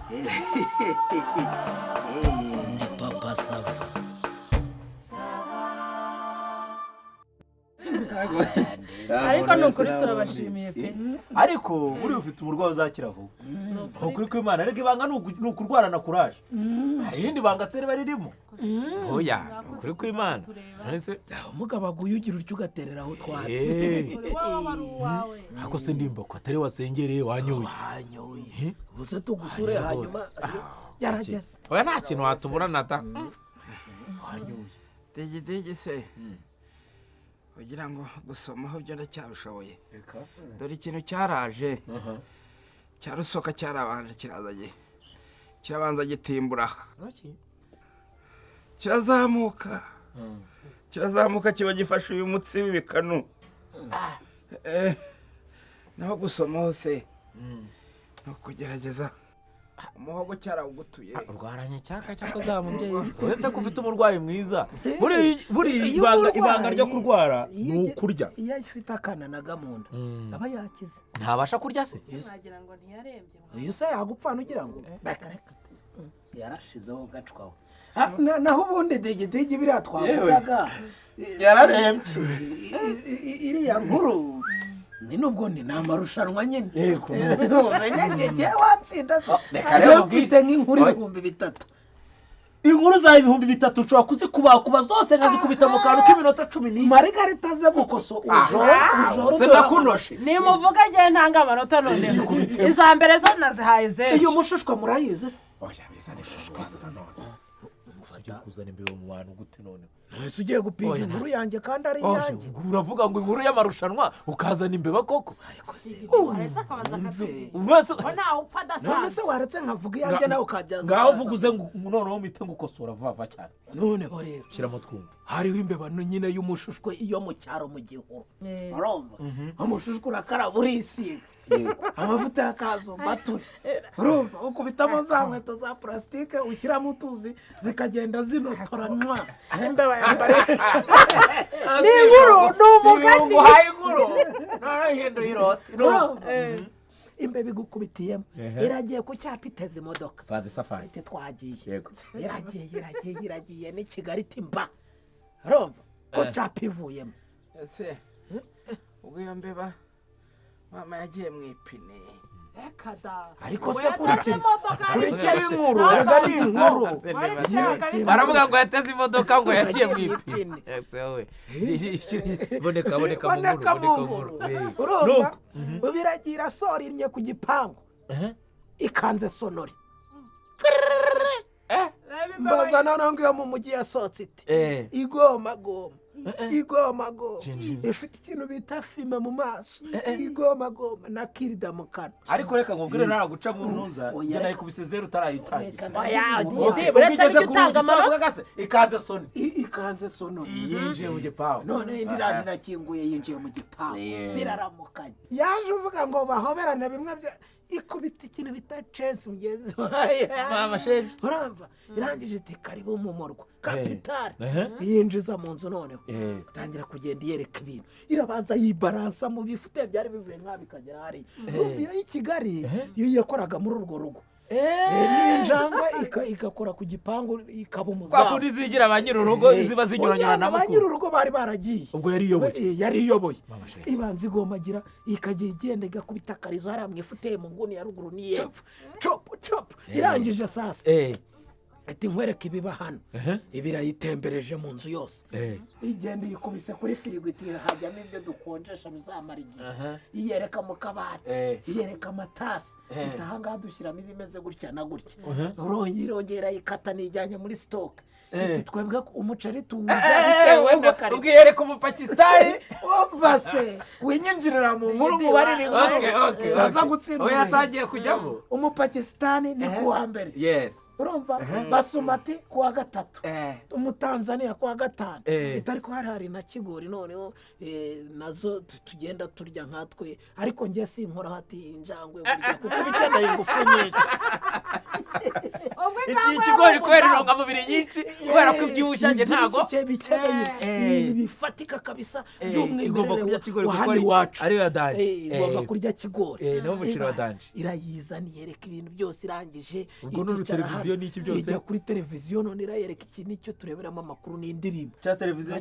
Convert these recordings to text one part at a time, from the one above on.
Ndi papa sava. ariko nukuri turabashimiye pe. ariko uri ufite umurwayi uzakira vuba ukuri kw'Imana ariko ibanga nukurwarana kuraje hari irindi banga se riba ririmo oya ukuri kw'Imana ese umugabo aguyugira uryo ugatereraho twatsi ako se ndimba ko atari wasengereye wanyoye uze tugusure hanyuma yarageze oya nta kintu watubura nata wanyoye dege se ugira ngo gusomaho byo ndacyabishoboye dore ikintu cyaraje cyarusoka cyarabanje kirabanza gitimbura kirazamuka kiba gifashe uyu mutsi w'ibikanu naho gusomaho se no kugerageza umuhogo cyarawugutuye urwaranye cyaka cyako za mubyeyi wese ko ufite umurwayi mwiza buri ibanga ryo kurwara ni ukurya iyo afite akana na gamunda aba yakize ntabasha kurya se wagira ngo ntiyarembye uyu se yagupfana ugira ngo reka yarashizeho gacwaho naho ubundi dege biriya twavugaga yararembye iriya nkuru ni nubwo ni amarushanwa nyine umenye watsinda se ufite nk'inkuru 3,000 inkuru za 3,000 ushobora kuzikubakuba zose nkazikubita mu kantu k'iminota 10 Margarita ze bukoso ujoro se nakunoshe ni muvuga ngiye ntanga amanota none iza mbere zo nazihaye zero iyo mushushwa murayize se oya bizane shushwa none ufite kuzana imbere mu bantu gute none ese ugiye gupinga inkuru yanjye kandi ari yanjye uravuga ngo inkuru y'amarushanwa ukazana imbeba koko ariko se waretse akabanza akatubwira nawe upfa adasanzwe none se waretse nkavuga iyanjye nawe ukajyaza ngaho uvuguze noneho umite ngukosora vuba cyane none ho rero shiramo twumva hariho imbeba nyine y'umushushwe iyo mu cyaro mu gihuru urumva umushushwe urakaraba urisiga amavuta y'akazo batura urumva ukubitamo za nkweto za plastique ushyiramo utuzi zikagenda zinotoranwa imbeba yambare ni inkuru n'umugani hayi inkuru none hinduye iroti imbeba igukubitiyemo iragiye ku cyapa iteze imodoka faze safari twagiye iragiye ni Kigali timba urumva ko cyapa ivuyemo ese ubwo iyo mbeba mama yagiye mu ipine ariko se kurikira inkuru rega ni inkuru baravuga ngo yateze imodoka ngo yagiye mu ipine boneka mu nkuru urumva biragira sorinye ku gipangu ikanze sonori mbaza none iyo mu mujyi yasohotse iti igoma ifite ikintu bita fime mu maso igoma na kirida mu kanwa ariko reka nkubwire naraguca mu ntuza njye nayikubise 0 utarayitangira uretse gutanga amanota ikanze sonori yinjiye mu gipangu none indi raje nakinguye yinjiye mu gipangu biraramukanye yaje uvuga ngo bahoberane bimwe bya ikubita ikintu bita chance mugenzi wawe mama shenje urumva irangije iti karibu mu murwa kapitale yinjiza mu nzu noneho tangira kugenda yereka ibintu irabanza yibaransa mu bifute byari bivuye nk'abikagera hari iyo i Kigali iyo yakoraga muri urwo rugo ninjangwe ikakora ku gipangu ikaba umuzamu bakundi zigira abanyirurugo ziba zinyuranyana na mukuru abanyirurugo bari baragiye ubwo yari iyoboye ibanza igomagira ikagiye igenda igakubita karizo hariya mwifuteye mu nguni ya ruguru n'iyepfo chop irangije sasa ati nkwereke ibiba hano ibirayitembereje mu nzu yose igenda yikubise kuri firigo iti hajyamo ibyo dukonjesha bizamara igihe iyereka mu kabati iyereka amatasi itahangaha dushyiramo ibimeze gutya na gutya irongera yikata nijyanye muri stock iti twebwe umuceri tuwurya bitewe n'akari ubwiyereka umupakistani wumvase winyinjirira mu nkuru mubari ni nkuru utaza gutsindwa oya yatangiye kujyamo umupakistani ni kuwa mbere urumva basumati kuwa 3 umutanzania kuwa 5 itari ko hari na kigori noneho nazo tugenda turya nkatwe ariko ngiye sinkora hati injangwe burya kuko bikeneye ingufu nyinshi ikigori kubera intungamubiri nyinshi kubera ko ibyibushye njye ntago bikeneye bifatika kabisa igomba kurya kigori kuko ari ya danje igomba kurya kigori niwo muciro wa danje irayizana yereka ibintu byose irangije ubwo n'uru televiziyo n'iki byose ijya kuri televiziyo none irayereka iki nicyo tureberamo amakuru n'indirimbo cya televiziyo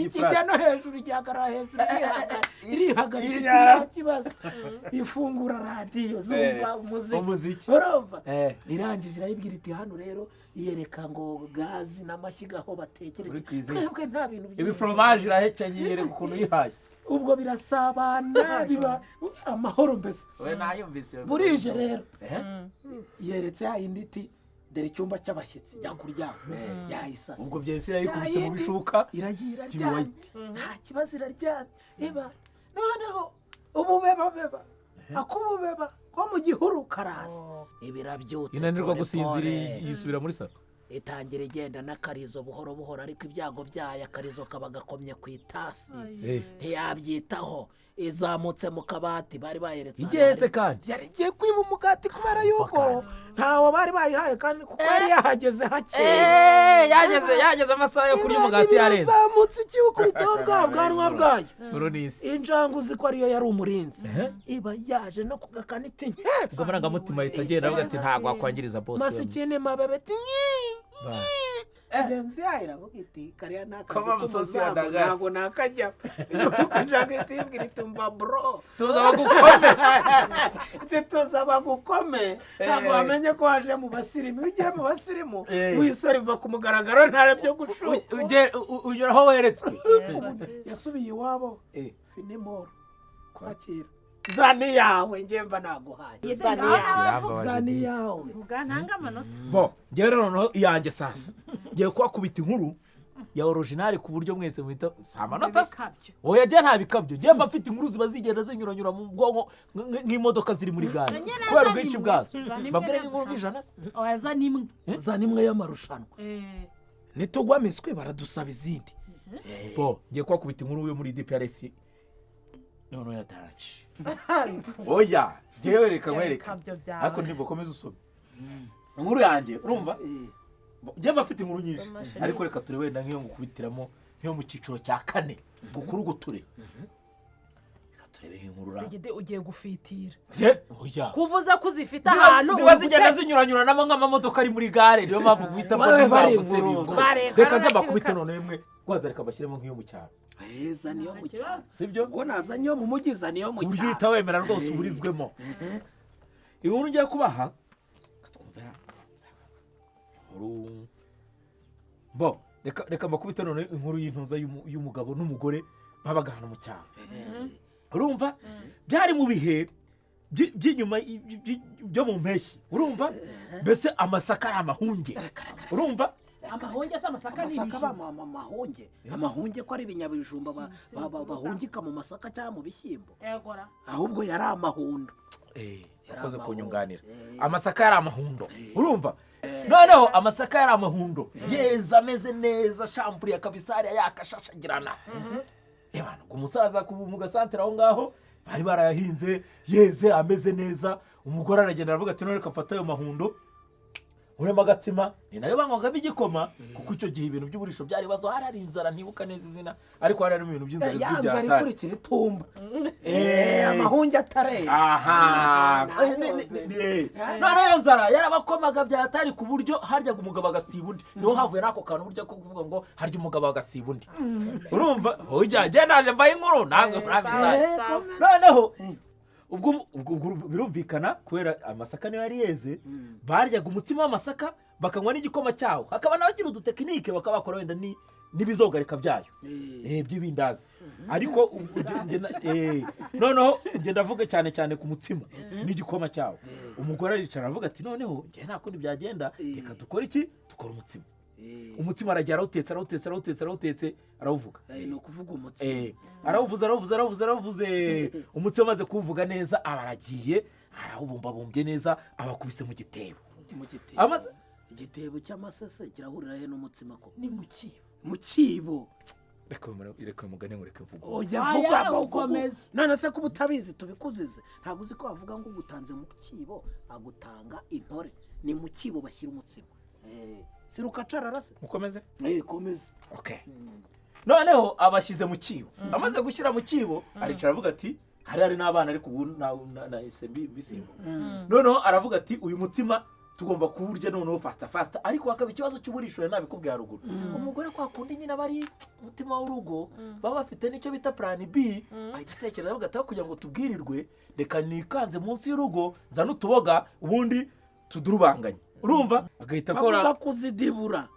kijya no hejuru igihagarara hejuru irihagarika nta kibazo ifungura radiyo zumva umuziki urumva irangije irayibwira iti hano rero yereka ngo gazi n'amashyiga aho batekereza twebwe nta bintu byinshi ibi foromaje irahekenye yereka ukuntu yihaye ubwo birasabana biba amahoro mbese burije rero yeretse yayindi iti dore icyumba cy'abashyitsi jya kuryama yayisasa ubwo byose irayikubise mu bishuka iragiye iraryamye nta kibazo iraryamye iba noneho ububeba akububeba ko mu gihuru karaza ibirabyutse inanirwa gusinzira yisubira muri salo itangira igenda n'akarizo buhoro buhoro ariko ibyago byayo akarizo kaba gakomye ku itasi ntiyabyitaho izamutse mu kabati bari bayeretse igeze kandi yari igiye kwiba umugati kubera yuko ntawo bari bayihaye kandi kuko yari yahageze hakeye yageze amasaha yo kurya umugati yarenze izamutse ikiwukubitaho bwa bwanwa bwayo uronisi injangwe uzi ko ariyo yari umurinzi iba yaje no kugakana iti ubwo amarangamutima ahita agenda avuga ati ntabwo wakwangiriza bose masikini mabebe ati genzi yayo iravuga iti kariya ni akazi k'umuzago ntabwo nakajya nuko injangwe ihita ibwira iti mva bro tuza bagukome tuza bagukome ntabwo wamenye ko waje mu basirimu iyo ugiye mu basirimu wisariva ku mugaragaro ntare byo gushuka unyura aho weretswe yasubiye iwabo finimoro kwakira zani yawe ngemba naguhaye zani yawe vuga ntanga amanota bo ngewe rero noneho iyanjye sasa ngiye kuhakubita inkuru ya original ku buryo mwese muhita si amanota oya jya nta bikabyo ngiye mba mfite inkuru ziba zigenda zinyuranyura mu bwonko nk'imodoka ziri muri gare kubera ubwinshi bwazo mbabwire nk'inkuru nk'ijana se oya zani imwe zani imwe y'amarushanwa nitugwa miswi baradusaba izindi bo ngiye kuhakubita inkuru yo muri DPRS noneho yatanje oya ngewe reka nkwereka ariko ntibukomeze usome inkuru yanjye urumva njye bafite inkuru nyinshi ariko reka turebe wenda nk'iyo ngukubitiramo nk'iyo mu cyiciro cya 4 gukuru guture reka turebe inkuru ragide ugiye gufitira oya kuvuza ko uzifite ahantu ziba zigenda zinyuranyuranamo nk'amamodoka ari muri gare niyo mpamvu guhita mbagutse bigo reka nze bakubite none imwe rwaza reka bashyiremo nk'iyo mu cyaro heza niyo mu cyaro sibyo ubwo nazanye yo mu mujyi za niyo mu cyaro uburyo uhita wemera rwose uburizwemo inkuru ngiye kubaha bo reka makubita none inkuru y'intuza y'umugabo n'umugore babaga hano mu cyaro urumva byari mu bihe by'inyuma byo mu mpeshyi urumva mbese amasaka ari amahunge urumva amahunge se amasaka ni amahunge ko ari ibinyabijumba bahungika mu masaka cyangwa mu bishyimbo ahubwo yari amahundo yakoze kunyunganira amasaka yari amahundo urumva noneho amasaka yari amahundo yeza ameze neza shampuriya kabisari yakashashagirana yabana umusaza mu gasantere aho ngaho bari barayahinze yeze ameze neza umugore aragenda aravuga ati none reka mfata ayo mahundo urema agatsima ni nayo banywagamo igikoma kuko icyo gihe ibintu by'uburisho byari bibazo hari inzara ntibuka neza izina ariko hari ibintu by'inzara izwi bya hatari yanzara ikurikira itumba amahunge atarera aha none iyo nzara yarabakomaga bya hatari ku buryo haryaga umugabo agasiba undi niho havuye n'ako kantu burya ko kuvuga ngo harya umugabo agasiba undi urumva ujya naje mvaye inkuru namwe murabisaye noneho ubwo birumvikana kubera amasaka niyo yari yeze baryaga umutsima w'amasaka bakanywa n'igikoma cyawo hakaba n'abagira udutekinike bakaba bakora wenda n'ibizogarika byayo by'ibindazi ariko noneho ngenda avuga cyane cyane ku mutsima n'igikoma cyawo umugore aricara aravuga ati noneho njye nta kundi byagenda reka dukore iki dukora umutsima arajya arawutetse arawuvuga ni ukuvuga umutsima arawuvuze umutsima amaze kuwuvuga neza aba aragiye arawubumbabumbye neza abakubise mu gitebo igitebo cy'amasese kirahurira he n'umutsima ko ni mu kibo reka umugani ngo reka vuga ujya Aya, vuga ukomeze. none se kuba utabizi tubikuzize ntabwo uzi ko bavuga ngo ugutanze mu kibo agutanga intore ni mu kibo bashyira umutsima siruka carara se mukomeze komeze okay noneho abashyize mu kibo amaze gushyira mu kibo aricara avuga ati hari n'abana ariko ubu na SMB bisimbo noneho aravuga ati uyu mutsima tugomba kuwurya noneho fasta ariko hakaba ikibazo cy'uburisho nabikubwiye haruguru umugore kwa kundi nyine bari umutima w'urugo baba bafite n'icyo bita plan B ahita atekereza avuga ati kugira ngo tubwirirwe reka nikanze munsi y'urugo zana utuboga ubundi tudurubanganye urumva agahita akora kuzidibura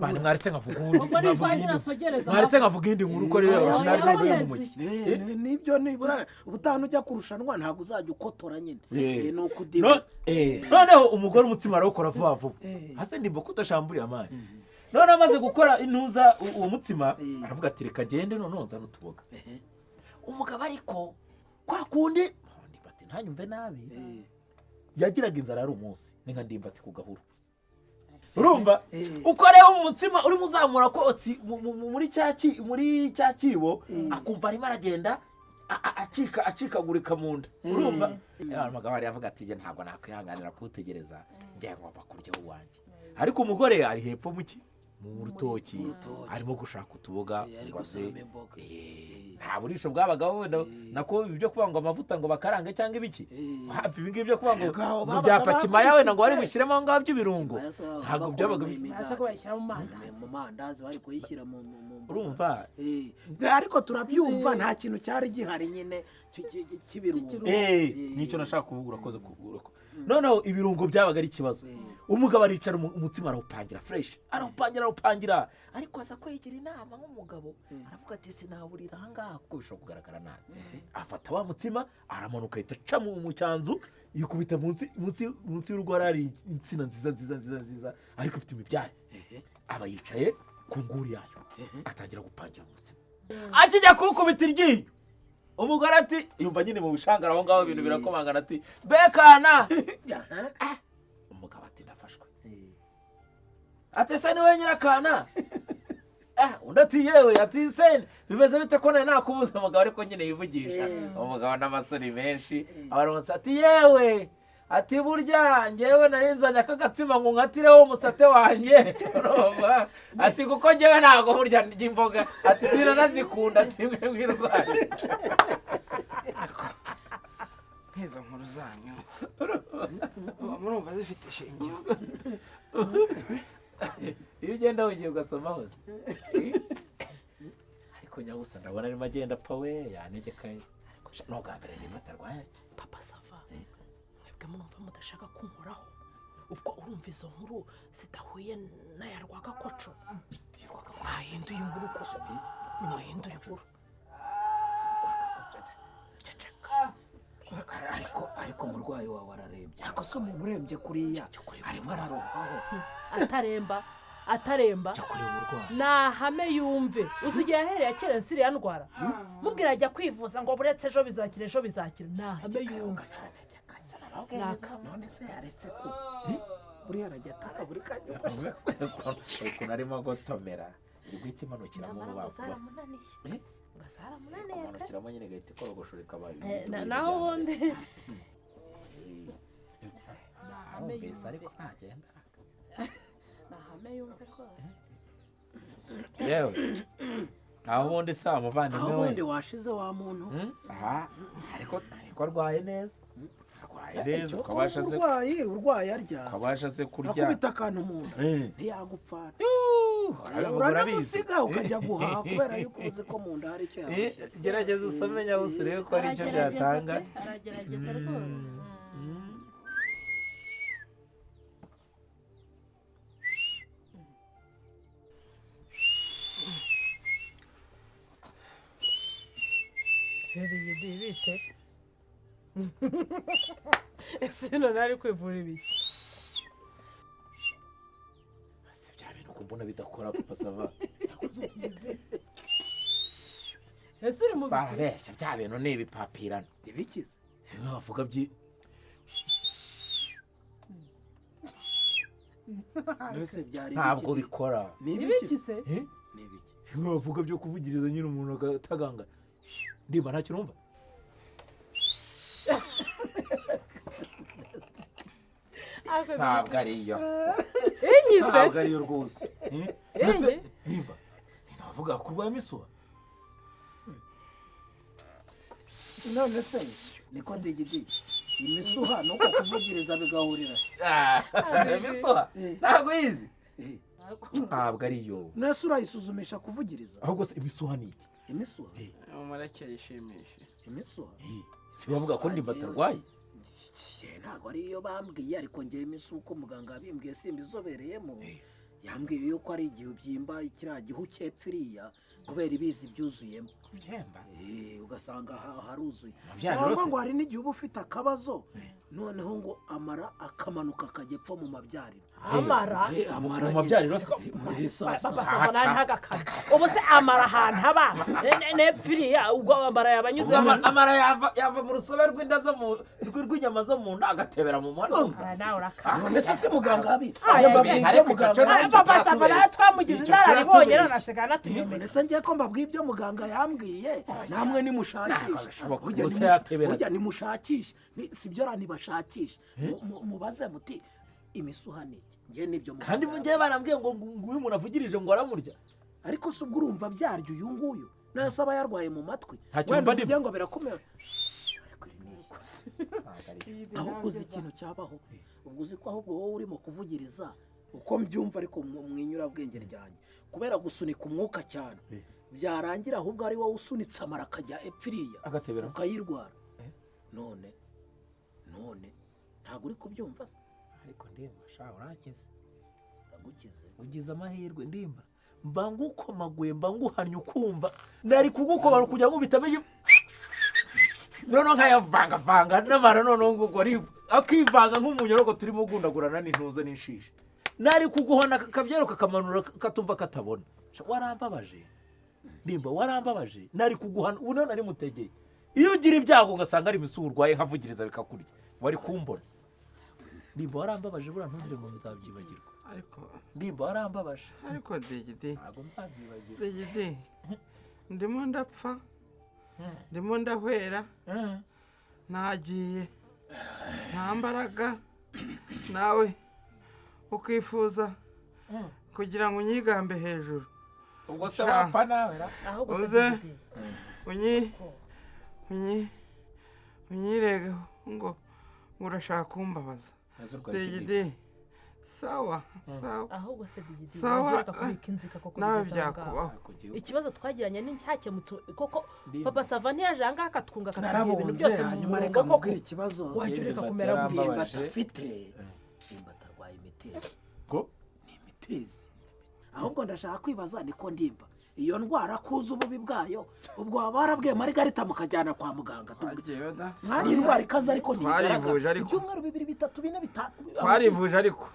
bani mwaretse nkavuga ubundi ubwo nitwangira sogereza mwaretse nkavuga indi nkuru uko rero original rero mu mujyi nibyo nibura ubutanu ujya kurushanwa ntabwo uzajya ukotora nyine ni ukudibura noneho umugore umutsima arawukora vuba vuba hase ndimba kudashamburiye amazi none amaze gukora intuza uwo mutsima aravuga ati reka gende noneho nzana utuboga umugabo ariko kwa kundi bati ntanyumve nabi yagiraga inzara ari umunsi ni nka ndimbati ku gahuru urumva uko rero umutsima uri muzamura kotsi muri cya kibo akumva arimo aragenda acikagurika mu nda urumva umugabo ari yavuga ati ntabwo nakwihanganira kuwutegereza ngiye ngomba kurya uwanjye ariko umugore ari hepfo mu rutoki arimo gushaka utuboga nta burisho bwabagaho wenda nako ibyo kuvuga ngo amavuta ngo bakarange cyangwa ibiki hafi ibi ngibi byo kuvuga ngo mu byapa kimaya wenda ngo bari bushyiremo aho ngaho by'ibirungo ntabwo byabaga baza ko bayishyira mu mandazi bari kuyishyira mu urumva ariko turabyumva nta kintu cyari gihari nyine cy'ibirungo nicyo nashaka kuvuga urakoze noneho ibirungo byabaga ari ikibazo umugabo aricara umutsima arawupangira fresh arawupangira ariko aza kwigira inama nk'umugabo aravuga ati sinaburira ahangaha kuko bishobora kugaragara nabi afata wa mutsima aramanuka ahita aca mu cyanzu yikubita munsi y'urugo hari insina nziza ariko ifite imibyare aba yicaye ku nguri yayo atangira gupangira umutsima akijya kuwukubita iryinyo umugore ati yumva nyine mu bishangara aho ngaho ibintu birakomangana ati bekana umugabo ati ndafashwe ati se niwe nyirakana undi ati yewe ati se bimeze bite ko nawe nakubuze umugabo ariko nyine yivugisha umugabo n'amasoni menshi abaronse ati yewe ati burya ngewe narinzanye akagatsima ngo nkatireho umusate wanjye ati kuko ngewe ntabwo burya ndya imboga ati sinanazikunda ati mwe mwirwaye nk'izo nkuru zanyu murumva zifite ishingiro iyo ugenda wigiye ugasoma hose ariko nyabusa ndabona arimo agenda apfa we yanegekaye no bwa mbere niba atarwaye papa sava mwebwe murumva mudashaka kunkoraho ubwo urumva izo nkuru zidahuye n'aya Rwagakoco mwahinduye inkuru koko nimuhindure inkuru ariko umurwayi wawe ararembye ariko se umuntu urembye kuriya arimo ararohaho ataremba nahame yumve uzigiye ahereye akera nsiriya ndwara mubwira ajya kwivuza ngo buretse ejo bizakira nahame yumve none se yaretse ko buriya arajya ataka buri kanya ukuntu arimo gutomera igwita imanukira mu rubavu kumanukiramo nyine igahita ikorogoshora ikabaye naho ubundi mbese ariko ntagenda nahame yumve rwose yewe naho ubundi si umuvandimwe we aho ubundi washize wa muntu ariko arwaye neza ukabasha se urwaye arya ukabasha se kurya akubita akantu mu nda ntiyagupfana uranamusiga ukajya guhaha kubera yuko uzi ko mu nda hari icyo yabuze gerageza usome nyabusa urebe ko hari icyo byatanga aragerageza rwose seriye bite ese none ari kwivura ibiki bya bintu uko mbona bidakora papa sava ese uri mu biki barabeshya bya bintu ni ibipapirano ibikize bimwe bavuga byi ntabwo bikora ni ibiki se ni ibiki bavuga byo kuvugiriza nyine umuntu agataganga ndimba nta kirumva ntabwo ariyo ntabwo ariyo rwose ndimba ntavuga kurwanya imisuha none se niko digidi imisuha nuko kuvugiriza bigahurira imisuha ntabwo yizi ntabwo ariyo nese urayisuzumisha kuvugiriza ahubwo se imisuha ni iki imisuha umureke yishimishe imisuha si bavuga ko ndimba atarwaye ntabwo ariyo bambwiye ariko ngewe imisuha uko muganga yabimbwiye simbizobereyemo yambwiye yuko ari igihe ubyimba kiriya gihu cyepfiriya kubera ibizi byuzuyemo ugasanga haruzuye cyangwa ngo hari n'igihe uba ufite akabazo noneho ngo amara akamanuka akajya epfo mu mabyariro amara mu mabyariro ubu se amara ahantu haba nepfiriya ubwo amara yaba anyuze amara yava mu rusobe rw'inda zo mu rw'inyama zo mu nda agatebera mu mwana nawe urakara none se muganga papa sava nawe twamugize inararibonye none asigaye anatuyemerera ese ngiye ko mbabwiye ibyo muganga yambwiye namwe nimushakisha burya nimushakishe si byo nibashakishe mubaze muti imisuha ni iki ngewe nibyo kandi ngewe barambwiye ngo uyu muntu avugirije ngo aramurya ariko si ubwo urumva byaryo uyu nguyu nase aba yarwaye mu matwi wenda uvuge ngo birakomeye ahubwo uzi ikintu cyabaho ubwo uzi ko ahubwo wowe urimo kuvugiriza uko mbyumva ariko mwinyurabwenge ryanjye kubera gusunika umwuka cyane byarangira ahubwo ari wowe usunitse amara akajya epfiriya ukayirwara none ntabwo uri kubyumva se ariko ndimba sha urankize ndagukize ugize amahirwe ndimba mba ngukomaguye mba nguhannye ukumva nari kugukoma kugira ngo bitameje noneho nkayavangavanga n'amara noneho ngo akivanga nk'umunyorogo turimo gundagurana n'intuza n'inshishi nari kuguhana akabyaro kakamanura katumva katabona warambabaje ndimba warambabaje nari kuguhana ubu nari mutegeye iyo ugira ibyago ugasanga ari imisuha urwaye nkavugiriza bikakurya wari kumbona ndimba warambabaje buriya ntugire ngo nzabyibagirwa ariko ndimba warambabaje ariko digidi ntabwo nzabyibagirwa digidi ndimo ndapfa ndimo ndahwera nagiye nta mbaraga nawe ukifuza kugira ngo unyigambe hejuru ubwo se wapfa nawe uze unyirege ngo urashaka kumbabaza digidi sawa ahubwo se digidi sawa kubika inzika koko nawe byakubaho ikibazo twagiranye nticyakemutse koko papa sava ntiyaje ahangaha akatwunga akatubwira ibintu byose hanyuma reka mubwire ikibazo wajya ureka kumera ndimba atafite ndimba atarwaye imitezi ni imitezi ahubwo ndashaka kwibaza niko ndimba iyo ndwara kuza ububi bwayo ubwo waba warabwiye Margarita mukajyana kwa muganga mwari indwara ikaze ariko ntibigaragara ibyumweru 2 3 4 5 twarivuje ariko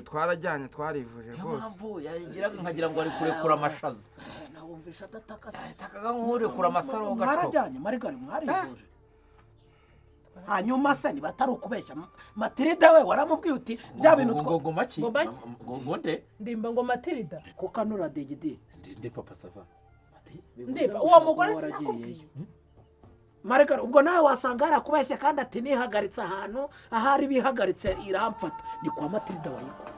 twarajyanye twarivuje rwose yagiraga nkagira ngo ari kurekura amashaza nawumvisha adatakaza atakaga nk'urekura amasaro gaco mwarajyanye Margarita mwarivuje hanyuma se niba atari ukubeshya Matilda we waramubwiye uti bya bintu ngo maki ngo nde ndimba ngo Matilda kukanura digidi ndi papa sava ndimba uwo mugore sinakubwiye Margarita ubwo nawe wasanga yarakubeshye kandi ati nihagaritse ahantu ahari bihagaritse iramfata ni kwa Matilda wayikora